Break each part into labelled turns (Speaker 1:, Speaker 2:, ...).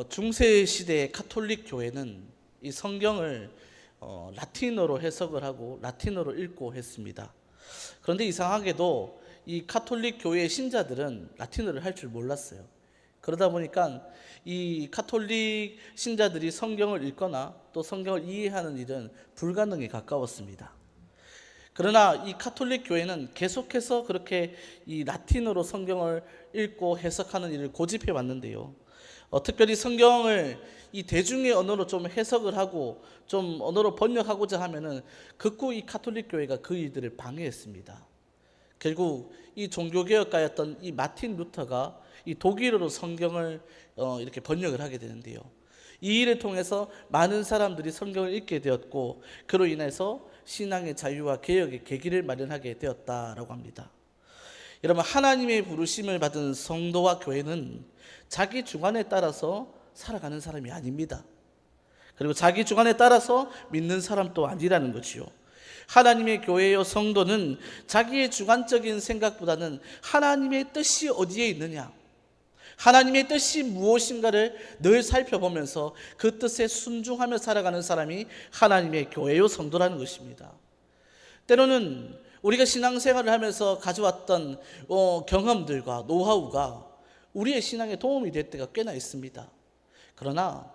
Speaker 1: 중세 시대의 카톨릭 교회는 이 성경을 라틴어로 해석을 하고 라틴어로 읽고 했습니다. 그런데 이상하게도 이 카톨릭 교회의 신자들은 라틴어를 할 줄 몰랐어요. 그러다 보니까 이 카톨릭 신자들이 성경을 읽거나 또 성경을 이해하는 일은 불가능에 가까웠습니다. 그러나 이 카톨릭 교회는 계속해서 그렇게 이 라틴어로 성경을 읽고 해석하는 일을 고집해 왔는데요. 특별히 성경을 이 대중의 언어로 좀 해석을 하고 좀 언어로 번역하고자 하면은 극구 이 카톨릭 교회가 그 일들을 방해했습니다. 결국 이 종교개혁가였던 이 마틴 루터가 이 독일어로 성경을 이렇게 번역을 하게 되는데요. 이 일을 통해서 많은 사람들이 성경을 읽게 되었고 그로 인해서 신앙의 자유와 개혁의 계기를 마련하게 되었다라고 합니다. 여러분, 하나님의 부르심을 받은 성도와 교회는 자기 주관에 따라서 살아가는 사람이 아닙니다. 그리고 자기 주관에 따라서 믿는 사람도 아니라는 것이요. 하나님의 교회요 성도는 자기의 주관적인 생각보다는 하나님의 뜻이 어디에 있느냐, 하나님의 뜻이 무엇인가를 늘 살펴보면서 그 뜻에 순종하며 살아가는 사람이 하나님의 교회요 성도라는 것입니다. 때로는 우리가 신앙생활을 하면서 가져왔던 경험들과 노하우가 우리의 신앙에 도움이 될 때가 꽤나 있습니다. 그러나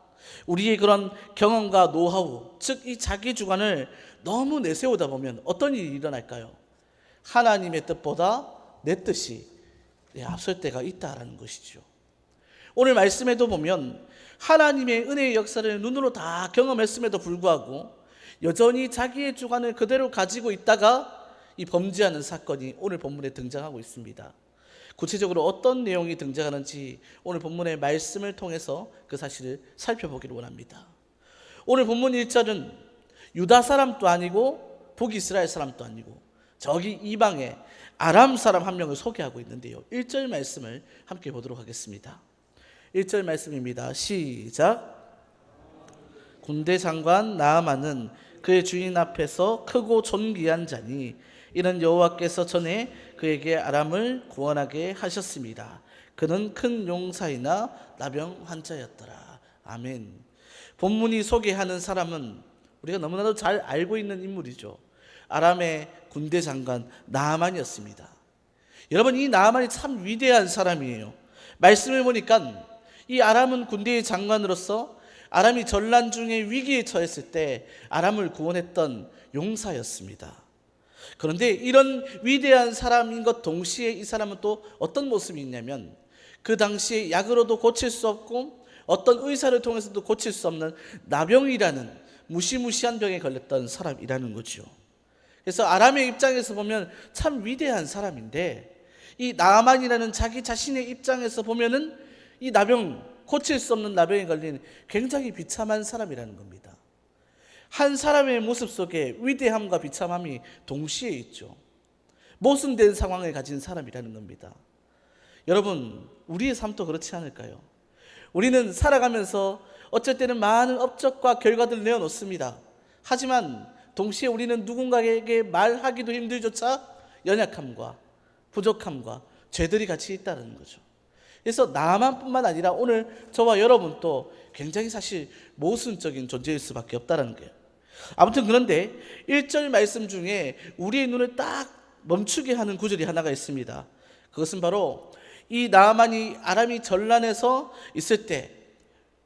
Speaker 1: 우리의 그런 경험과 노하우, 즉 이 자기 주관을 너무 내세우다 보면 어떤 일이 일어날까요? 하나님의 뜻보다 내 뜻이 앞설 때가 있다라는 것이죠. 오늘 말씀에도 보면 하나님의 은혜의 역사를 눈으로 다 경험했음에도 불구하고 여전히 자기의 주관을 그대로 가지고 있다가 이 범죄하는 사건이 오늘 본문에 등장하고 있습니다. 구체적으로 어떤 내용이 등장하는지 오늘 본문의 말씀을 통해서 그 사실을 살펴보기를 원합니다. 오늘 본문 1절은 유다 사람도 아니고 북이스라엘 사람도 아니고 저기 이방의 아람 사람 한 명을 소개하고 있는데요. 1절 말씀을 함께 보도록 하겠습니다. 1절 말씀입니다. 시작. 군대 장관 나아만은 그의 주인 앞에서 크고 존귀한 자니 이는 여호와께서 전에 그에게 아람을 구원하게 하셨습니다. 그는 큰 용사이나 나병 환자였더라. 아멘. 본문이 소개하는 사람은 우리가 너무나도 잘 알고 있는 인물이죠. 아람의 군대 장관 나아만이었습니다. 여러분, 이 나아만이 참 위대한 사람이에요. 말씀을 보니까 이 아람은 군대의 장관으로서 아람이 전란 중에 위기에 처했을 때 아람을 구원했던 용사였습니다. 그런데 이런 위대한 사람인 것 동시에 이 사람은 또 어떤 모습이 있냐면 그 당시에 약으로도 고칠 수 없고 어떤 의사를 통해서도 고칠 수 없는 나병이라는 무시무시한 병에 걸렸던 사람이라는 거죠. 그래서 아람의 입장에서 보면 참 위대한 사람인데 이 나아만이라는 자기 자신의 입장에서 보면은 이 나병, 고칠 수 없는 나병에 걸린 굉장히 비참한 사람이라는 겁니다. 한 사람의 모습 속에 위대함과 비참함이 동시에 있죠. 모순된 상황을 가진 사람이라는 겁니다. 여러분, 우리의 삶도 그렇지 않을까요? 우리는 살아가면서 어쩔 때는 많은 업적과 결과들을 내어놓습니다. 하지만 동시에 우리는 누군가에게 말하기도 힘들조차 연약함과 부족함과 죄들이 같이 있다는 거죠. 그래서 나만뿐만 아니라 오늘 저와 여러분도 굉장히 사실 모순적인 존재일 수밖에 없다는 거예요. 아무튼 그런데 1절 말씀 중에 우리의 눈을 딱 멈추게 하는 구절이 하나가 있습니다. 그것은 바로 이 나아만이 아람이 전란에서 있을 때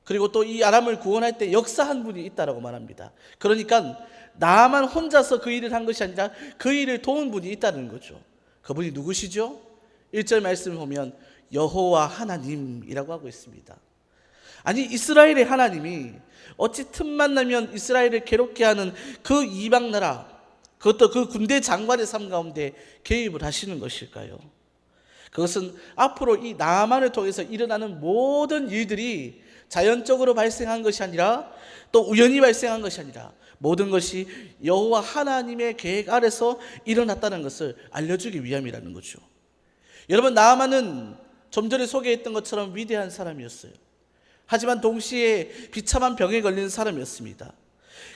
Speaker 1: 그리고 또 이 아람을 구원할 때 역사한 분이 있다라고 말합니다. 그러니까 나아만 혼자서 그 일을 한 것이 아니라 그 일을 도운 분이 있다는 거죠. 그분이 누구시죠? 1절 말씀을 보면 여호와 하나님이라고 하고 있습니다. 아니, 이스라엘의 하나님이 어찌 틈만 나면 이스라엘을 괴롭게 하는 그 이방 나라, 그것도 그 군대 장관의 삶 가운데 개입을 하시는 것일까요? 그것은 앞으로 이 나아만을 통해서 일어나는 모든 일들이 자연적으로 발생한 것이 아니라 또 우연히 발생한 것이 아니라 모든 것이 여호와 하나님의 계획 아래서 일어났다는 것을 알려주기 위함이라는 거죠. 여러분, 나아만은 좀 전에 소개했던 것처럼 위대한 사람이었어요. 하지만 동시에 비참한 병에 걸린 사람이었습니다.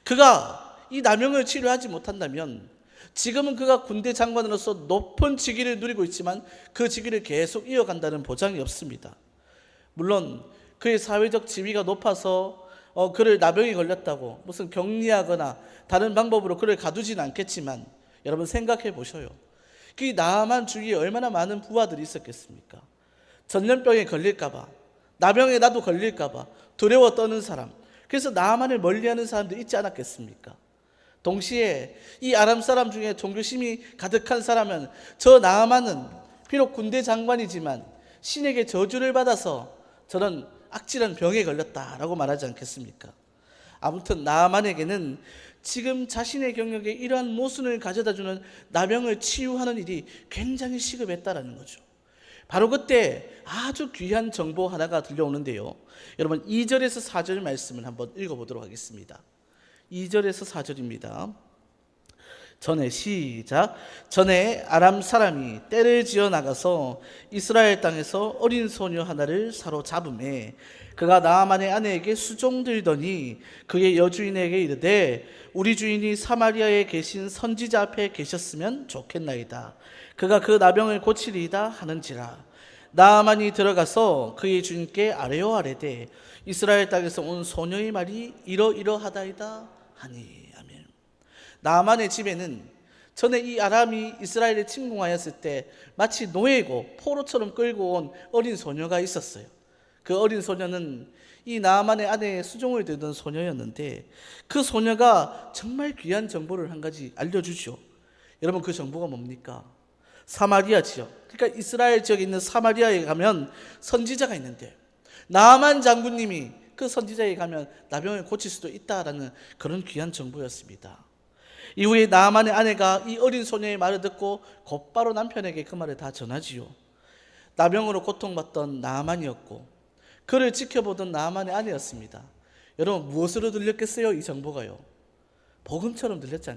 Speaker 1: 그가 이 나병을 치료하지 못한다면 지금은 그가 군대 장관으로서 높은 직위를 누리고 있지만 그 직위를 계속 이어간다는 보장이 없습니다. 물론 그의 사회적 지위가 높아서 그를 나병이 걸렸다고 무슨 격리하거나 다른 방법으로 그를 가두지는 않겠지만, 여러분 생각해 보셔요. 그 나만 주위에 얼마나 많은 부하들이 있었겠습니까? 전염병에 걸릴까봐, 나병에 나도 걸릴까봐 두려워 떠는 사람, 그래서 나만을 멀리하는 사람도 있지 않았겠습니까? 동시에 이 아람 사람 중에 종교심이 가득한 사람은 저 나아만은 비록 군대 장관이지만 신에게 저주를 받아서 저런 악질한 병에 걸렸다라고 말하지 않겠습니까? 아무튼 나아만에게는 지금 자신의 경력에 이러한 모순을 가져다주는 나병을 치유하는 일이 굉장히 시급했다라는 거죠. 바로 그때 아주 귀한 정보 하나가 들려오는데요. 여러분 2절에서 4절 말씀을 한번 읽어보도록 하겠습니다. 2절에서 4절입니다. 전에 아람 사람이 떼를 지어 나가서 이스라엘 땅에서 어린 소녀 하나를 사로잡음에 그가 나아만의 아내에게 수종들더니 그의 여주인에게 이르되 우리 주인이 사마리아에 계신 선지자 앞에 계셨으면 좋겠나이다. 그가 그 나병을 고치리이다 하는지라. 나아만이 들어가서 그의 주인께 아뢰되 이스라엘 땅에서 온 소녀의 말이 이러이러하다이다 하니. 아멘. 나아만의 집에는 전에 이 아람이 이스라엘에 침공하였을 때 마치 노예고 포로처럼 끌고 온 어린 소녀가 있었어요. 그 어린 소녀는 이 나아만의 아내의 수종을 들던 소녀였는데 그 소녀가 정말 귀한 정보를 한 가지 알려주죠. 여러분 그 정보가 뭡니까? 사마리아 지역, 그러니까 이스라엘 지역에 있는 사마리아에 가면 선지자가 있는데 나아만 장군님이 그 선지자에 가면 나병을 고칠 수도 있다라는 그런 귀한 정보였습니다. 이후에 나아만의 아내가 이 어린 소녀의 말을 듣고 곧바로 남편에게 그 말을 다 전하지요. 나병으로 고통받던 나아만이었고 그를 지켜보던 나아만의 아내였습니다. 여러분 무엇으로 들렸겠어요? 이 정보가요. 복음처럼 들렸지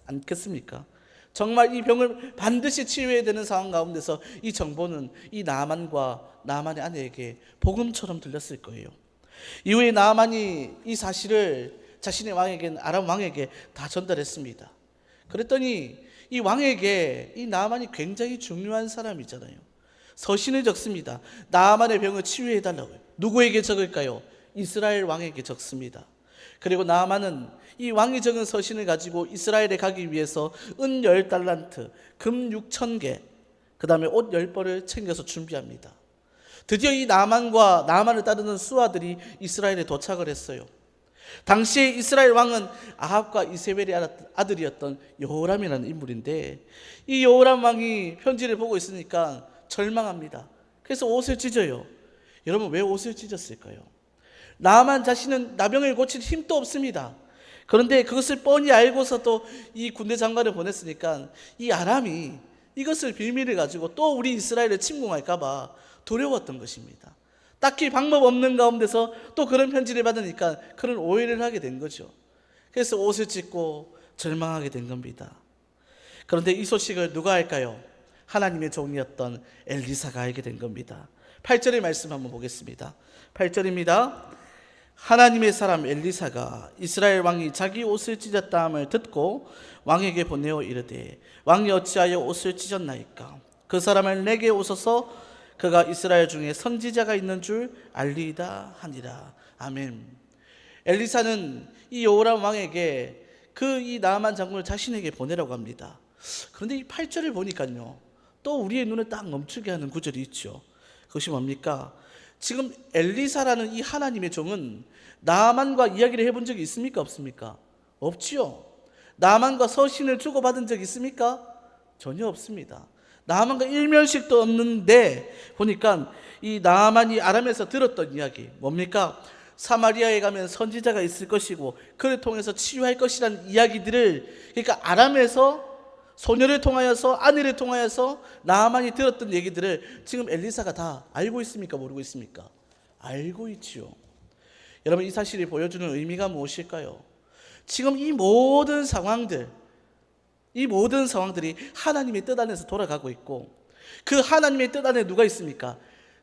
Speaker 1: 않겠습니까? 정말 이 병을 반드시 치유해야 되는 상황 가운데서 이 정보는 이 나아만과 나아만의 아내에게 복음처럼 들렸을 거예요. 이후에 나아만이 이 사실을 자신의 왕에게, 아람 왕에게 다 전달했습니다. 그랬더니 이 왕에게 이 나아만이 굉장히 중요한 사람이잖아요. 서신을 적습니다. 나아만의 병을 치유해달라고요. 누구에게 적을까요? 이스라엘 왕에게 적습니다. 그리고 나아만은 이 왕이 적은 서신을 가지고 이스라엘에 가기 위해서 은 10달란트, 금 6,000개, 그 다음에 옷 10벌을 챙겨서 준비합니다. 드디어 이 나아만과 나아만을 따르는 수하들이 이스라엘에 도착을 했어요. 당시에 이스라엘 왕은 아합과 이세벨의 아들이었던 여호람이라는 인물인데 이 여호람 왕이 편지를 보고 있으니까 절망합니다. 그래서 옷을 찢어요. 여러분 왜 옷을 찢었을까요? 나아만 자신은 나병을 고칠 힘도 없습니다. 그런데 그것을 뻔히 알고서도 이 군대 장관을 보냈으니까 이 아람이 이것을 빌미를 가지고 또 우리 이스라엘을 침공할까 봐 두려웠던 것입니다. 딱히 방법 없는 가운데서 또 그런 편지를 받으니까 그런 오해를 하게 된 거죠. 그래서 옷을 찢고 절망하게 된 겁니다. 그런데 이 소식을 누가 알까요? 하나님의 종이었던 엘리사가 알게 된 겁니다. 8절의 말씀 한번 보겠습니다. 8절입니다. 하나님의 사람 엘리사가 이스라엘 왕이 자기 옷을 찢었다 함을 듣고 왕에게 보내어 이르되 왕이 어찌하여 옷을 찢었나이까? 그 사람을 내게 오소서 그가 이스라엘 중에 선지자가 있는 줄 알리이다 하니라. 아멘. 엘리사는 이 여호람 왕에게 이 나아만 장군을 자신에게 보내라고 합니다. 그런데 이 8절을 보니까요 또 우리의 눈을 딱 멈추게 하는 구절이 있죠. 그것이 뭡니까? 지금 엘리사라는 이 하나님의 종은 나아만과 이야기를 해본 적이 있습니까? 없습니까? 없지요. 나아만과 서신을 주고받은 적이 있습니까? 전혀 없습니다. 나아만과 일면식도 없는데 보니까 이 나아만이 아람에서 들었던 이야기 뭡니까? 사마리아에 가면 선지자가 있을 것이고 그를 통해서 치유할 것이라는 이야기들을, 그러니까 아람에서 소녀를 통하여서, 아내를 통하여서 나아만이 들었던 얘기들을 지금 엘리사가 다 알고 있습니까? 모르고 있습니까? 알고 있지요. 여러분 이 사실이 보여주는 의미가 무엇일까요? 지금 이 모든 상황들이 하나님의 뜻 안에서 돌아가고 있고 그 하나님의 뜻 안에 누가 있습니까?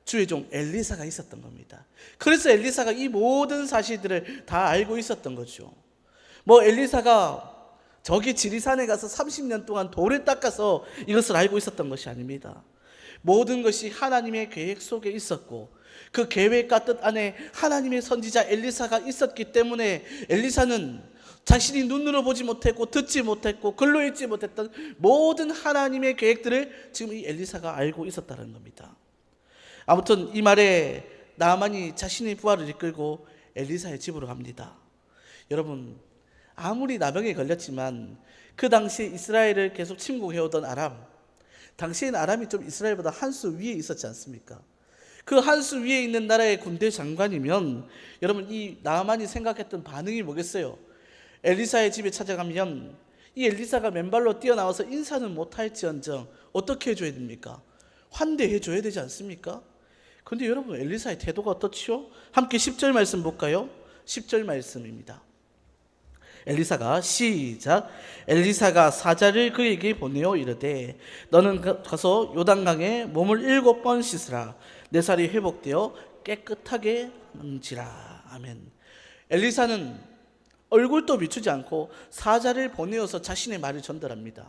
Speaker 1: 주의 종 엘리사가 있었던 겁니다. 그래서 엘리사가 이 모든 사실들을 다 알고 있었던 거죠. 뭐 엘리사가 저기 지리산에 가서 30년 동안 돌을 닦아서 이것을 알고 있었던 것이 아닙니다. 모든 것이 하나님의 계획 속에 있었고 그 계획과 뜻 안에 하나님의 선지자 엘리사가 있었기 때문에 엘리사는 자신이 눈으로 보지 못했고 듣지 못했고 글로 읽지 못했던 모든 하나님의 계획들을 지금 이 엘리사가 알고 있었다는 겁니다. 아무튼 이 말에 나아만이 자신의 부하를 이끌고 엘리사의 집으로 갑니다. 여러분, 아무리 나병에 걸렸지만 그 당시에 이스라엘을 계속 침공해오던 아람, 당시에는 아람이 좀 이스라엘보다 한 수 위에 있었지 않습니까? 그 한 수 위에 있는 나라의 군대 장관이면 여러분, 이 나아만이 생각했던 반응이 뭐겠어요? 엘리사의 집에 찾아가면 이 엘리사가 맨발로 뛰어나와서 인사는 못할지언정 어떻게 해줘야 됩니까? 환대해줘야 되지 않습니까? 그런데 여러분, 엘리사의 태도가 어떻지요? 함께 10절 말씀 볼까요? 10절 말씀입니다. 엘리사가 시작. 엘리사가 사자를 그에게 보내어 이르되 너는 가서 요단강에 몸을 7번 씻으라. 내 살이 회복되어 깨끗하게 넘치라. 아멘. 엘리사는 얼굴도 비추지 않고 사자를 보내어서 자신의 말을 전달합니다.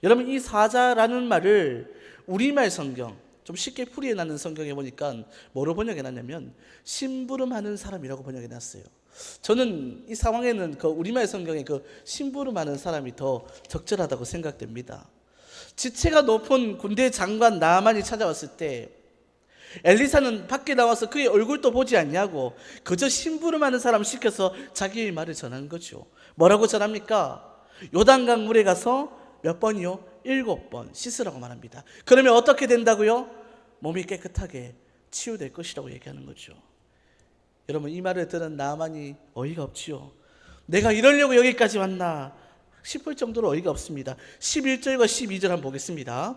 Speaker 1: 여러분, 이 사자라는 말을 우리말 성경, 좀 쉽게 풀이해놨는 성경에 보니까 뭐로 번역해놨냐면 심부름하는 사람이라고 번역해놨어요. 저는 이 상황에는 그 우리말 성경에 그 심부름하는 사람이 더 적절하다고 생각됩니다. 지체가 높은 군대 장관 나아만이 찾아왔을 때 엘리사는 밖에 나와서 그의 얼굴도 보지 않냐고 그저 심부름하는 사람 시켜서 자기의 말을 전한 거죠. 뭐라고 전합니까? 요단강 물에 가서 몇 번이요? 7번 씻으라고 말합니다. 그러면 어떻게 된다고요? 몸이 깨끗하게 치유될 것이라고 얘기하는 거죠. 여러분, 이 말을 들은 나아만이 어이가 없지요. 내가 이러려고 여기까지 왔나 싶을 정도로 어이가 없습니다. 11절과 12절 한번 보겠습니다.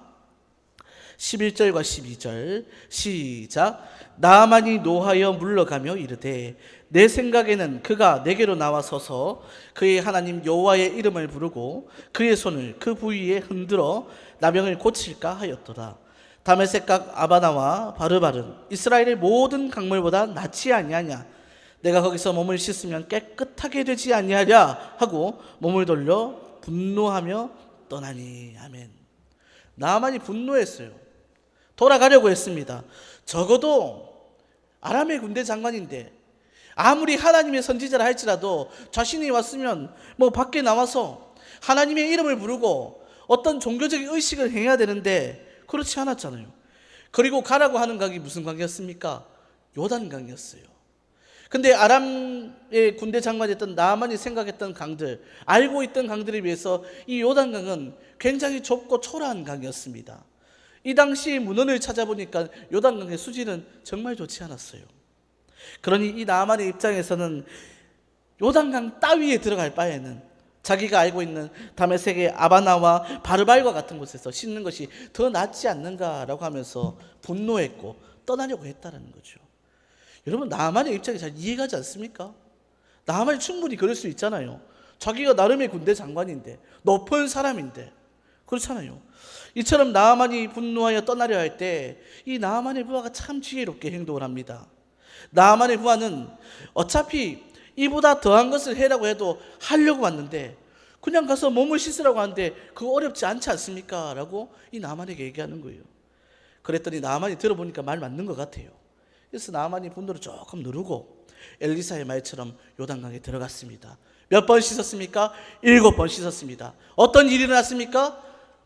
Speaker 1: 11절과 12절 시작. 나아만이 노하여 물러가며 이르되 내 생각에는 그가 내게로 나와서서 그의 하나님 여호와의 이름을 부르고 그의 손을 그 부위에 흔들어 나병을 고칠까 하였도다. 다메섹각 아바나와 바르바른 이스라엘의 모든 강물보다 낫지 아니하냐? 내가 거기서 몸을 씻으면 깨끗하게 되지 아니하랴 하고 몸을 돌려 분노하며 떠나니. 아멘. 나아만이 분노했어요. 돌아가려고 했습니다. 적어도 아람의 군대 장관인데 아무리 하나님의 선지자라 할지라도 자신이 왔으면 뭐 밖에 나와서 하나님의 이름을 부르고 어떤 종교적인 의식을 행해야 되는데 그렇지 않았잖아요. 그리고 가라고 하는 강이 무슨 강이었습니까? 요단강이었어요. 근데 아람의 군대 장관이었던 나아만이 생각했던 강들, 알고 있던 강들에 비해서 이 요단강은 굉장히 좁고 초라한 강이었습니다. 이 당시 문헌을 찾아보니까 요단강의 수질은 정말 좋지 않았어요. 그러니 이 나아만의 입장에서는 요단강 따위에 들어갈 바에는 자기가 알고 있는 다메섹의 아바나와 바르발과 같은 곳에서 씻는 것이 더 낫지 않는가라고 하면서 분노했고 떠나려고 했다는 거죠. 여러분, 나아만의 입장이 잘 이해가지 않습니까? 나아만이 충분히 그럴 수 있잖아요. 자기가 나름의 군대 장관인데 높은 사람인데 그렇잖아요. 이처럼 나아만이 분노하여 떠나려 할 때 이 나아만의 부하가 참 지혜롭게 행동을 합니다. 나아만의 부하는 어차피 이보다 더한 것을 해라고 해도 하려고 왔는데 그냥 가서 몸을 씻으라고 하는데 그거 어렵지 않지 않습니까? 라고 이 나아만에게 얘기하는 거예요. 그랬더니 나아만이 들어보니까 말 맞는 것 같아요. 그래서 나아만이 분노를 조금 누르고 엘리사의 말처럼 요단강에 들어갔습니다. 몇 번 씻었습니까? 7번 씻었습니다. 어떤 일이 일어났습니까?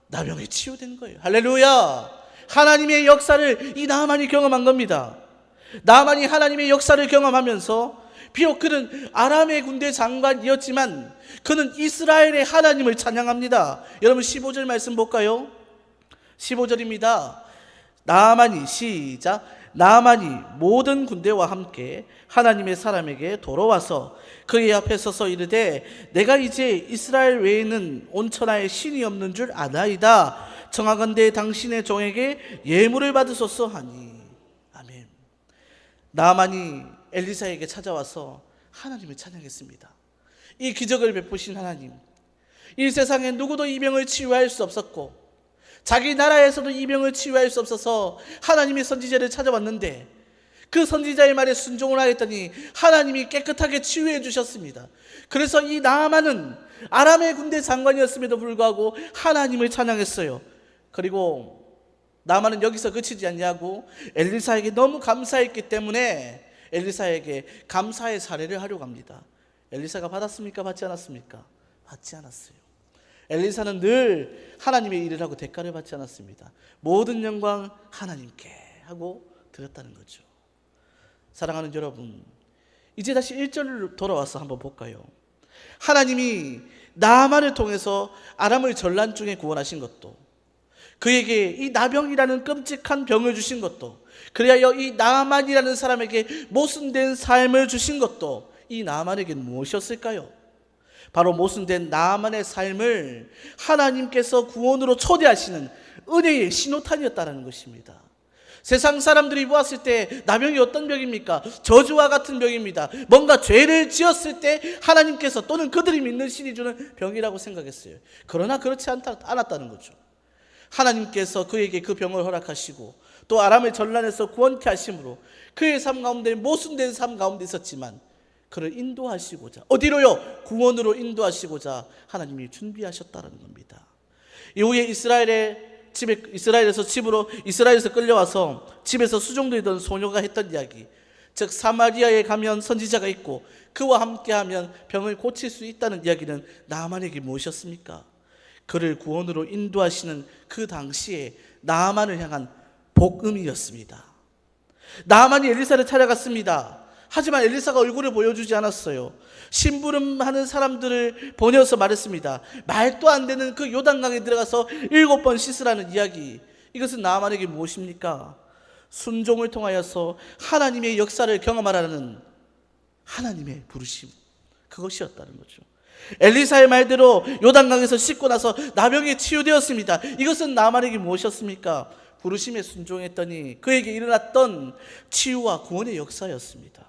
Speaker 1: 나병이 치유된 거예요. 할렐루야! 하나님의 역사를 이 나아만이 경험한 겁니다. 나아만이 하나님의 역사를 경험하면서 비록 그는 아람의 군대 장관이었지만 그는 이스라엘의 하나님을 찬양합니다. 여러분, 15절 말씀 볼까요? 15절입니다. 나아만이 시작. 나아만이 모든 군대와 함께 하나님의 사람에게 돌아와서 그의 앞에 서서 이르되 내가 이제 이스라엘 외에는 온 천하에 신이 없는 줄 아나이다. 청하건대 당신의 종에게 예물을 받으소서 하니. 아멘. 나아만이 엘리사에게 찾아와서 하나님을 찬양했습니다. 이 기적을 베푸신 하나님, 이 세상에 누구도 이 병을 치유할 수 없었고 자기 나라에서도 이 병을 치유할 수 없어서 하나님의 선지자를 찾아왔는데 그 선지자의 말에 순종을 하였더니 하나님이 깨끗하게 치유해 주셨습니다. 그래서 이 나아만은 아람의 군대 장관이었음에도 불구하고 하나님을 찬양했어요. 그리고 나아만은 여기서 그치지 않냐고 엘리사에게 너무 감사했기 때문에 엘리사에게 감사의 사례를 하려고 합니다. 엘리사가 받았습니까? 받지 않았습니까? 받지 않았어요. 엘리사는 늘 하나님의 일을 하고 대가를 받지 않았습니다. 모든 영광 하나님께 하고 드렸다는 거죠. 사랑하는 여러분, 이제 다시 1절로 돌아와서 한번 볼까요? 하나님이 나아만을 통해서 아람을 전란 중에 구원하신 것도, 그에게 이 나병이라는 끔찍한 병을 주신 것도, 그리하여 이 나아만이라는 사람에게 모순된 삶을 주신 것도 이 나아만에게는 무엇이었을까요? 바로 모순된 나아만의 삶을 하나님께서 구원으로 초대하시는 은혜의 신호탄이었다는 것입니다. 세상 사람들이 보았을 때 나병이 어떤 병입니까? 저주와 같은 병입니다. 뭔가 죄를 지었을 때 하나님께서 또는 그들이 믿는 신이 주는 병이라고 생각했어요. 그러나 그렇지 않았다는 거죠. 하나님께서 그에게 그 병을 허락하시고 또 아람의 전란에서 구원케 하심으로 그의 삶 가운데 모순된 삶 가운데 있었지만 그를 인도하시고자, 어디로요? 구원으로 인도하시고자 하나님이 준비하셨다는 겁니다. 이후에 이스라엘에서 끌려와서 집에서 수종되던 소녀가 했던 이야기, 즉 사마리아에 가면 선지자가 있고 그와 함께하면 병을 고칠 수 있다는 이야기는 나아만에게 무엇이었습니까? 그를 구원으로 인도하시는 그 당시에 나아만을 향한 복음이었습니다. 나아만이 엘리사를 찾아갔습니다. 하지만 엘리사가 얼굴을 보여주지 않았어요. 심부름하는 사람들을 보내어서 말했습니다. 말도 안 되는 그 요단강에 들어가서 7번 씻으라는 이야기, 이것은 나아만에게 무엇입니까? 순종을 통하여서 하나님의 역사를 경험하라는 하나님의 부르심, 그것이었다는 거죠. 엘리사의 말대로 요단강에서 씻고 나서 나병이 치유되었습니다. 이것은 나아만에게 무엇이었습니까? 부르심에 순종했더니 그에게 일어났던 치유와 구원의 역사였습니다.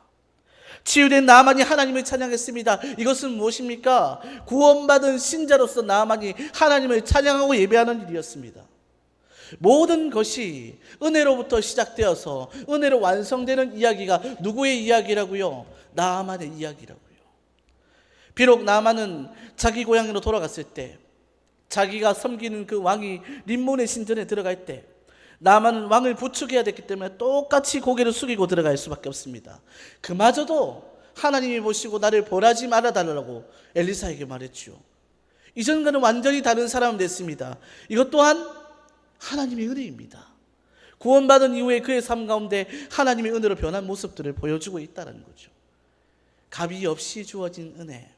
Speaker 1: 치유된 나아만이 하나님을 찬양했습니다. 이것은 무엇입니까? 구원받은 신자로서 나아만이 하나님을 찬양하고 예배하는 일이었습니다. 모든 것이 은혜로부터 시작되어서 은혜로 완성되는 이야기가 누구의 이야기라고요? 나아만의 이야기라고요. 비록 나아만은 자기 고향으로 돌아갔을 때, 자기가 섬기는 그 왕이 림몬의 신전에 들어갈 때 나아만은 왕을 부축해야 됐기 때문에 똑같이 고개를 숙이고 들어갈 수밖에 없습니다. 그마저도 하나님이 보시고 나를 벌하지 말아달라고 엘리사에게 말했죠. 이전과는 완전히 다른 사람이 됐습니다. 이것 또한 하나님의 은혜입니다. 구원받은 이후에 그의 삶 가운데 하나님의 은혜로 변한 모습들을 보여주고 있다는 거죠. 값이 없이 주어진 은혜,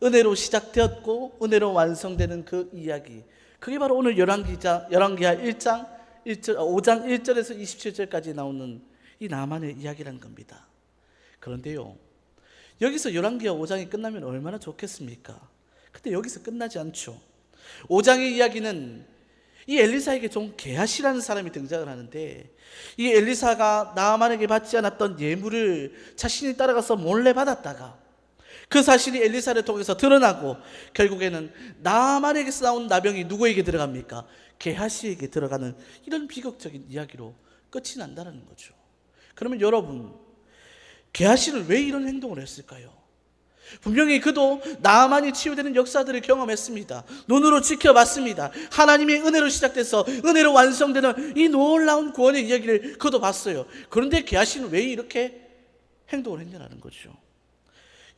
Speaker 1: 은혜로 시작되었고 은혜로 완성되는 그 이야기, 그게 바로 오늘 열왕기하 5장 1절에서 27절까지 나오는 이 나만의 이야기라는 겁니다. 그런데요, 여기서 열왕기하 5장이 끝나면 얼마나 좋겠습니까? 근데 여기서 끝나지 않죠. 5장의 이야기는 이 엘리사에게 좀 게하시라는 사람이 등장을 하는데, 이 엘리사가 나아만에게 받지 않았던 예물을 자신이 따라가서 몰래 받았다가 그 사실이 엘리사를 통해서 드러나고 결국에는 나아만에게서 나온 나병이 누구에게 들어갑니까? 게하시에게 들어가는 이런 비극적인 이야기로 끝이 난다는 거죠. 그러면 여러분, 게하시는 왜 이런 행동을 했을까요? 분명히 그도 나아만이 치유되는 역사들을 경험했습니다. 눈으로 지켜봤습니다. 하나님의 은혜로 시작돼서 은혜로 완성되는 이 놀라운 구원의 이야기를 그도 봤어요. 그런데 게하시는 왜 이렇게 행동을 했냐는 거죠.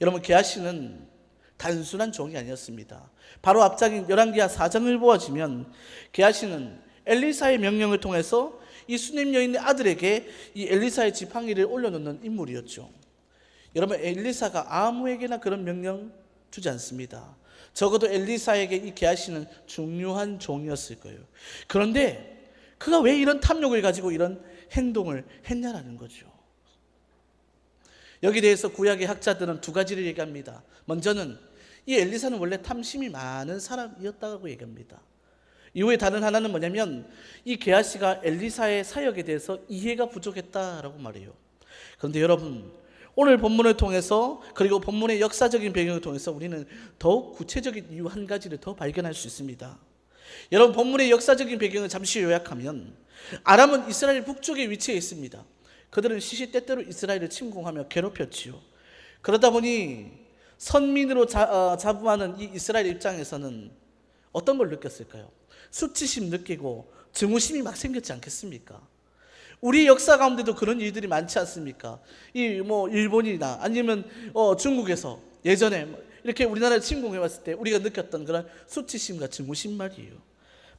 Speaker 1: 여러분, 게하시는 단순한 종이 아니었습니다. 바로 앞장인 열왕기하 4장을 보아지면 게하시는 엘리사의 명령을 통해서 이 수넴 여인의 아들에게 이 엘리사의 지팡이를 올려놓는 인물이었죠. 여러분, 엘리사가 아무에게나 그런 명령 주지 않습니다. 적어도 엘리사에게 이 게하시는 중요한 종이었을 거예요. 그런데 그가 왜 이런 탐욕을 가지고 이런 행동을 했냐라는 거죠. 여기에 대해서 구약의 학자들은 두 가지를 얘기합니다. 먼저는 이 엘리사는 원래 탐심이 많은 사람이었다고 얘기합니다. 이후에 다른 하나는 뭐냐면 이 게하시가 엘리사의 사역에 대해서 이해가 부족했다라고 말해요. 그런데 여러분, 오늘 본문을 통해서 그리고 본문의 역사적인 배경을 통해서 우리는 더욱 구체적인 이유 한 가지를 더 발견할 수 있습니다. 여러분, 본문의 역사적인 배경을 잠시 요약하면 아람은 이스라엘 북쪽에 위치해 있습니다. 그들은 시시때때로 이스라엘을 침공하며 괴롭혔지요. 그러다 보니 선민으로 자부하는 이 이스라엘 입장에서는 어떤 걸 느꼈을까요? 수치심 느끼고 증오심이 막 생겼지 않겠습니까? 우리 역사 가운데도 그런 일들이 많지 않습니까? 일본이나 아니면 중국에서 예전에 이렇게 우리나라를 침공해 왔을 때 우리가 느꼈던 그런 수치심과 증오심 말이에요.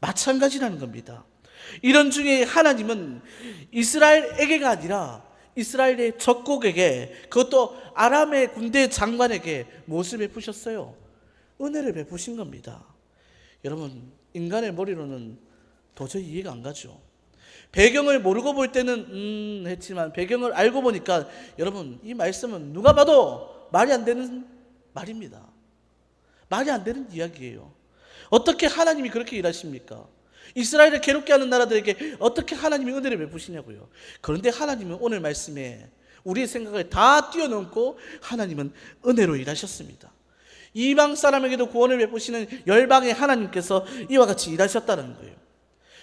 Speaker 1: 마찬가지라는 겁니다. 이런 중에 하나님은 이스라엘에게가 아니라 이스라엘의 적국에게, 그것도 아람의 군대 장관에게 무엇을 베푸셨어요? 은혜를 베푸신 겁니다. 여러분, 인간의 머리로는 도저히 이해가 안 가죠. 배경을 모르고 볼 때는 했지만 배경을 알고 보니까 여러분, 이 말씀은 누가 봐도 말이 안 되는 말입니다. 말이 안 되는 이야기예요. 어떻게 하나님이 그렇게 일하십니까? 이스라엘을 괴롭게 하는 나라들에게 어떻게 하나님이 은혜를 베푸시냐고요. 그런데 하나님은 오늘 말씀에 우리의 생각을 다 뛰어넘고 하나님은 은혜로 일하셨습니다. 이방 사람에게도 구원을 베푸시는 열방의 하나님께서 이와 같이 일하셨다는 거예요.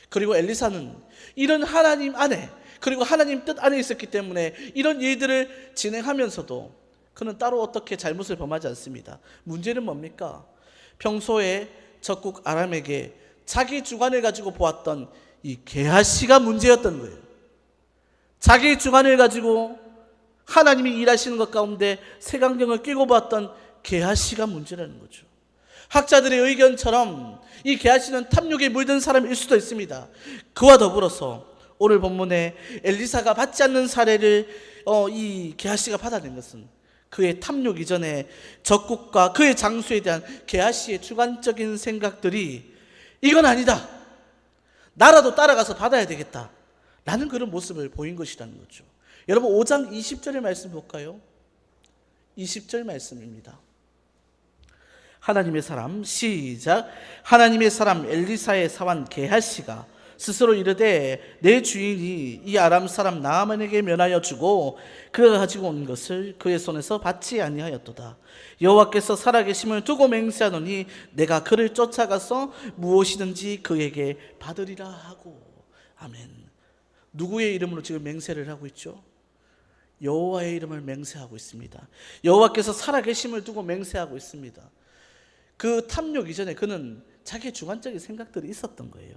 Speaker 1: 그리고 엘리사는 이런 하나님 안에, 그리고 하나님 뜻 안에 있었기 때문에 이런 일들을 진행하면서도 그는 따로 어떻게 잘못을 범하지 않습니다. 문제는 뭡니까? 평소에 적국 아람에게 자기 주관을 가지고 보았던 이 게하시가 문제였던 거예요. 자기 주관을 가지고 하나님이 일하시는 것 가운데 색안경을 끼고 보았던 게하시가 문제라는 거죠. 학자들의 의견처럼 이 게하시는 탐욕에 물든 사람일 수도 있습니다. 그와 더불어서 오늘 본문에 엘리사가 받지 않는 사례를 이 게하시가 받아낸 것은 그의 탐욕 이전에 적국과 그의 장수에 대한 게하시의 주관적인 생각들이 이건 아니다, 나라도 따라가서 받아야 되겠다 라는 그런 모습을 보인 것이라는 거죠. 여러분, 5장 20절의 말씀 볼까요? 20절 말씀입니다. 하나님의 사람, 시작. 하나님의 사람 엘리사의 사환 게하시가 스스로 이르되 내 주인이 이 아람 사람 나아만에게 면하여 주고 그가 가지고 온 것을 그의 손에서 받지 아니하였도다. 여호와께서 살아계심을 두고 맹세하노니 내가 그를 쫓아가서 무엇이든지 그에게 받으리라 하고. 아멘. 누구의 이름으로 지금 맹세를 하고 있죠? 여호와의 이름을 맹세하고 있습니다. 여호와께서 살아계심을 두고 맹세하고 있습니다. 그 탐욕 이전에 그는 자기의 주관적인 생각들이 있었던 거예요.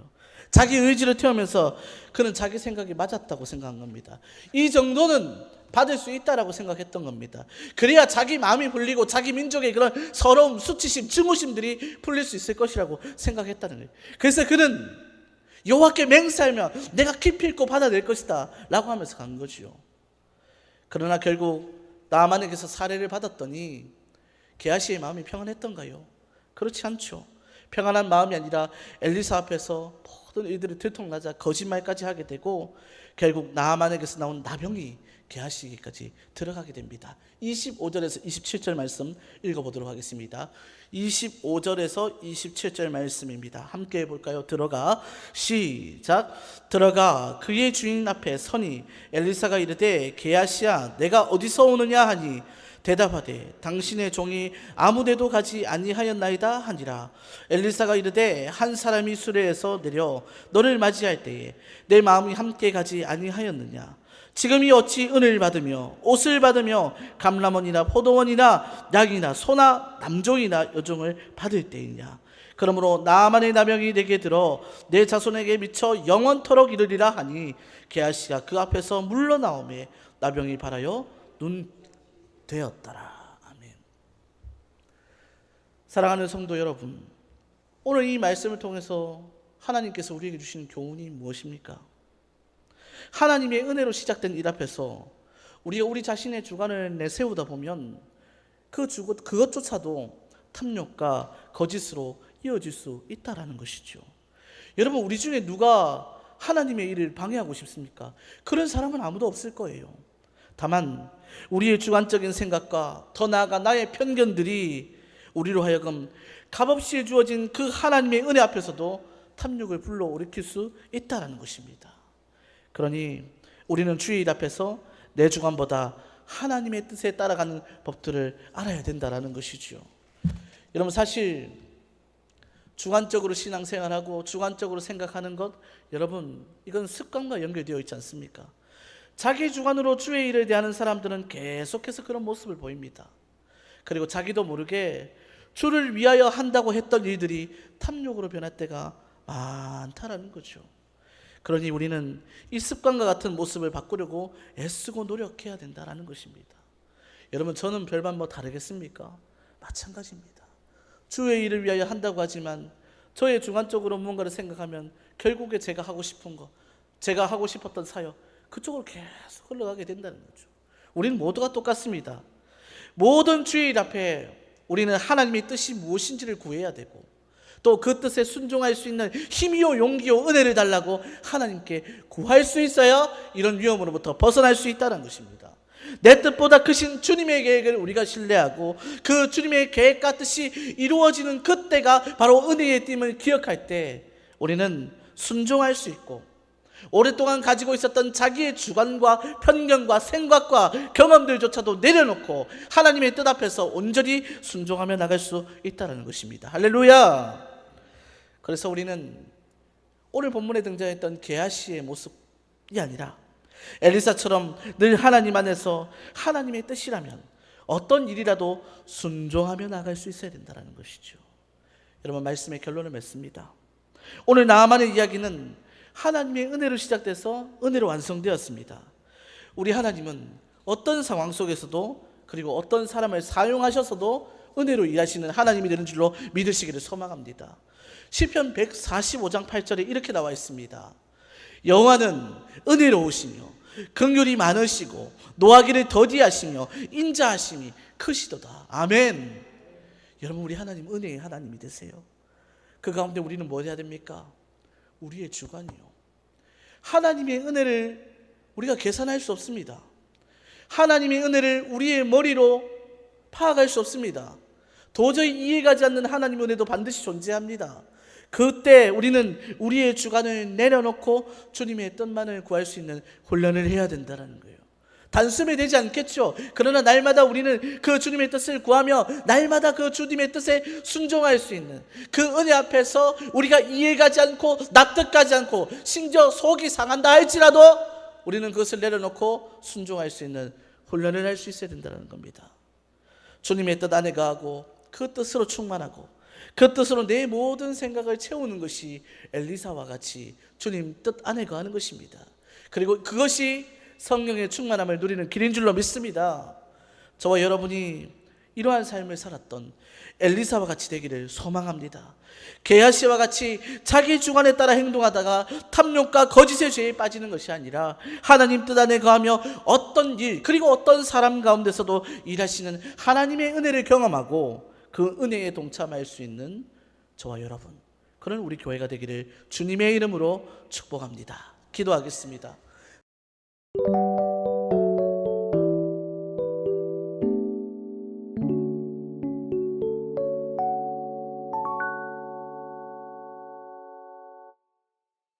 Speaker 1: 자기 의지를 태우면서 그는 자기 생각이 맞았다고 생각한 겁니다. 이 정도는 받을 수 있다라고 생각했던 겁니다. 그래야 자기 마음이 풀리고 자기 민족의 그런 서러움, 수치심, 증오심들이 풀릴 수 있을 것이라고 생각했다는 거예요. 그래서 그는 여호와께 맹세하며 내가 기필코 받아낼 것이다 라고 하면서 간 거지요. 그러나 결국 나아만에게서 사례를 받았더니 게하시의 마음이 평안했던가요? 그렇지 않죠. 평안한 마음이 아니라 엘리사 앞에서 모든 일들이 들통나자 거짓말까지 하게 되고 결국 나아만에게서 나온 나병이 게하시에게까지 들어가게 됩니다. 25절에서 27절 말씀 읽어보도록 하겠습니다. 25절에서 27절 말씀입니다. 함께 해볼까요? 들어가, 시작. 들어가 그의 주인 앞에 서니 엘리사가 이르되 게하시야 내가 어디서 오느냐 하니 대답하되 당신의 종이 아무데도 가지 아니하였나이다 하니라. 엘리사가 이르되 한 사람이 수레에서 내려 너를 맞이할 때에 내 마음이 함께 가지 아니하였느냐. 지금이 어찌 은혜를 받으며 옷을 받으며 감람원이나 포도원이나 양이나 소나 남종이나 여종을 받을 때이냐. 그러므로 나아만의 나병이 내게 들어 내 자손에게 미쳐 영원토록 이르리라 하니 게하시가 그 앞에서 물러나오매 나병이 발하여 되었더라. 아멘. 사랑하는 성도 여러분, 오늘 이 말씀을 통해서 하나님께서 우리에게 주시는 교훈이 무엇입니까? 하나님의 은혜로 시작된 일 앞에서 우리가 우리 자신의 주관을 내세우다 보면 그것조차도 탐욕과 거짓으로 이어질 수 있다라는 것이죠. 여러분, 우리 중에 누가 하나님의 일을 방해하고 싶습니까? 그런 사람은 아무도 없을 거예요. 다만 우리의 주관적인 생각과 더 나아가 나의 편견들이 우리로 하여금 값없이 주어진 그 하나님의 은혜 앞에서도 탐욕을 불러일으킬 수 있다는 것입니다. 그러니 우리는 주의 일 앞에서 내 주관보다 하나님의 뜻에 따라가는 법들을 알아야 된다는 것이죠. 여러분, 사실 주관적으로 신앙생활하고 주관적으로 생각하는 것, 여러분 이건 습관과 연결되어 있지 않습니까? 자기 주관으로 주의 일을 대하는 사람들은 계속해서 그런 모습을 보입니다. 그리고 자기도 모르게 주를 위하여 한다고 했던 일들이 탐욕으로 변할 때가 많다라는 거죠. 그러니 우리는 이 습관과 같은 모습을 바꾸려고 애쓰고 노력해야 된다라는 것입니다. 여러분, 저는 별반 뭐 다르겠습니까? 마찬가지입니다. 주의 일을 위하여 한다고 하지만 저의 주관적으로 무언가를 생각하면 결국에 제가 하고 싶은 거, 제가 하고 싶었던 사역, 그쪽으로 계속 흘러가게 된다는 거죠. 우리는 모두가 똑같습니다. 모든 주의 일 앞에 우리는 하나님의 뜻이 무엇인지를 구해야 되고, 또 그 뜻에 순종할 수 있는 힘이요 용기요 은혜를 달라고 하나님께 구할 수 있어야 이런 위험으로부터 벗어날 수 있다는 것입니다. 내 뜻보다 크신 주님의 계획을 우리가 신뢰하고 그 주님의 계획과 뜻이 이루어지는 그때가 바로 은혜의 띠임을 기억할 때 우리는 순종할 수 있고, 오랫동안 가지고 있었던 자기의 주관과 편견과 생각과 경험들조차도 내려놓고 하나님의 뜻 앞에서 온전히 순종하며 나갈 수 있다는 것입니다. 할렐루야. 그래서 우리는 오늘 본문에 등장했던 게하시의 모습이 아니라 엘리사처럼 늘 하나님 안에서 하나님의 뜻이라면 어떤 일이라도 순종하며 나갈 수 있어야 된다는 것이죠. 여러분, 말씀의 결론을 맺습니다. 오늘 나아만의 이야기는 하나님의 은혜로 시작돼서 은혜로 완성되었습니다. 우리 하나님은 어떤 상황 속에서도, 그리고 어떤 사람을 사용하셔서도 은혜로 일하시는 하나님이 되는 줄로 믿으시기를 소망합니다. 시편 145장 8절에 이렇게 나와 있습니다. 여호와는 은혜로우시며 긍휼이 많으시고 노하기를 더디하시며 인자하심이 크시도다. 아멘. 여러분, 우리 하나님 은혜의 하나님이 되세요. 그 가운데 우리는 뭐 해야 됩니까? 우리의 주관이요, 하나님의 은혜를 우리가 계산할 수 없습니다. 하나님의 은혜를 우리의 머리로 파악할 수 없습니다. 도저히 이해가지 않는 하나님의 은혜도 반드시 존재합니다. 그때 우리는 우리의 주관을 내려놓고 주님의 뜻만을 구할 수 있는 훈련을 해야 된다는 거예요. 단숨에 되지 않겠죠. 그러나 날마다 우리는 그 주님의 뜻을 구하며 날마다 그 주님의 뜻에 순종할 수 있는 그 은혜 앞에서 우리가 이해가지 않고 납득하지 않고 심지어 속이 상한다 할지라도 우리는 그것을 내려놓고 순종할 수 있는 훈련을 할 수 있어야 된다는 겁니다. 주님의 뜻 안에 거하고 그 뜻으로 충만하고 그 뜻으로 내 모든 생각을 채우는 것이 엘리사와 같이 주님 뜻 안에 거하는 것입니다. 그리고 그것이 성령의 충만함을 누리는 길인 줄로 믿습니다. 저와 여러분이 이러한 삶을 살았던 엘리사와 같이 되기를 소망합니다. 게하시와 같이 자기 주관에 따라 행동하다가 탐욕과 거짓의 죄에 빠지는 것이 아니라 하나님 뜻 안에 거하며 어떤 일, 그리고 어떤 사람 가운데서도 일하시는 하나님의 은혜를 경험하고 그 은혜에 동참할 수 있는 저와 여러분, 그런 우리 교회가 되기를 주님의 이름으로 축복합니다. 기도하겠습니다.